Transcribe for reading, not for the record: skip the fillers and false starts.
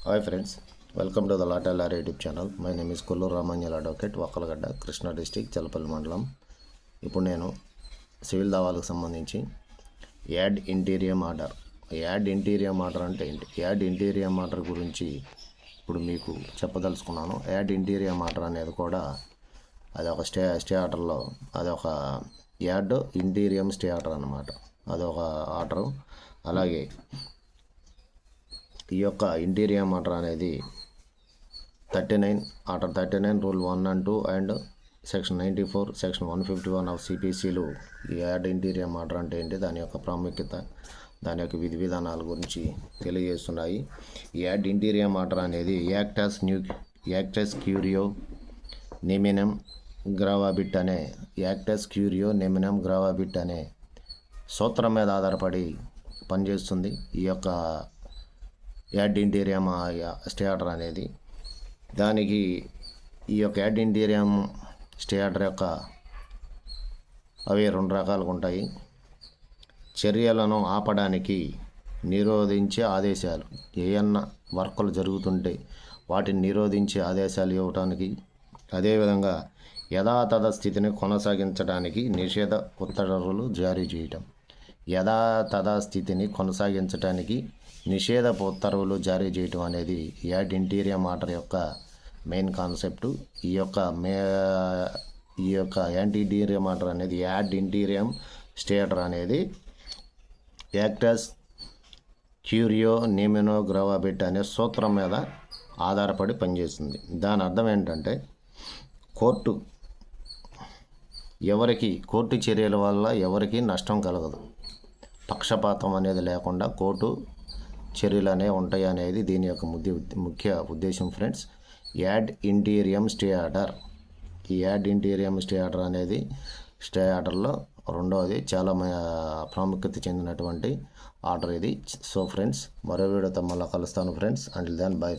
Hi friends, welcome to the లాటెల్ఆర్ YouTube channel. My name is Kolluru Ramanjal advocate, Vakkalagadda, Krishna district, Challapalli మండలం. ఇప్పుడు నేను సివిల్ దావాలకు సంబంధించి యాడ్ ఇంటీరియం ఆర్డర్ అంటే ఏంటి, యాడ్ ఇంటీరియం ఆర్డర్ గురించి ఇప్పుడు మీకు చెప్పదలుచుకున్నాను. యాడ్ ఇంటీరియం ఆర్డర్ అనేది కూడా అదొక స్టే ఆర్డర్లో అదొక యాడ్ ఇంటీరియం స్టే ఆర్డర్ అన్నమాట. అదొక ఆర్డరు. అలాగే ఈ యొక్క ఇంటీరియం ఆర్డర్ అనేది 39 rule 1 and 2 and section 94 section 151 of సిపిసిలు ఈ యాడ్ ఇంటీరియం ఆర్డర్ అంటే ఏంటి, దాని యొక్క ప్రాముఖ్యత, దాని యొక్క విధి విధానాల గురించి తెలియజేస్తున్నాయి. ఈ యాడ్ ఇంటీరియం ఆర్డర్ అనేది యాక్టస్ క్యూరియో నెమినం గ్రావాబిట్ అనే సూత్రం మీద ఆధారపడి పనిచేస్తుంది ఈ యొక్క యాడ్ ఇంటీరియం స్టే ఆర్డర్ అనేది. దానికి ఈ యొక్క యాడ్ ఇంటీరియం స్టే ఆర్డర్ యొక్క అవి 2 రకాలుగా ఉంటాయి. చర్యలను ఆపడానికి నిరోధించే ఆదేశాలు, ఏమన్నా వర్కులు జరుగుతుంటే వాటిని నిరోధించే ఆదేశాలు ఇవ్వడానికి, అదేవిధంగా యథాతథ స్థితిని కొనసాగించడానికి నిషేధ ఉత్తర్వులు జారీ చేయటం. యథాతథ స్థితిని కొనసాగించడానికి నిషేధపు ఉత్తర్వులు జారీ చేయటం అనేది యాడ్ ఇంటీరియం ఆర్డర్ యొక్క మెయిన్ కాన్సెప్టు. ఈ యొక్క యాడ్ ఇంటీరియం ఆర్డర్ అనేది, యాడ్ ఇంటీరియం స్టే ఆర్డర్ అనేది యాక్టస్ క్యూరియో నెమినో గ్రావాబిట్ అనే సూత్రం మీద ఆధారపడి పనిచేస్తుంది. దాని అర్థం ఏంటంటే, కోర్టు చర్యల వల్ల ఎవరికి నష్టం కలగదు, పక్షపాతం అనేది లేకుండా కోర్టు చర్యలు అనేవి ఉంటాయి అనేది దీని యొక్క ముఖ్య ఉద్దేశం friends. Add interim stay order, ఈ యాడ్ ఇంటీరియం స్టే ఆర్డర్ అనేది స్టే ఆర్డర్లో రెండవది, చాలా ప్రాముఖ్యత చెందినటువంటి ఆర్డర్ ఇది. సో ఫ్రెండ్స్, మరో వీడియోతో మళ్ళీ కలుస్తాను ఫ్రెండ్స్. Until then by.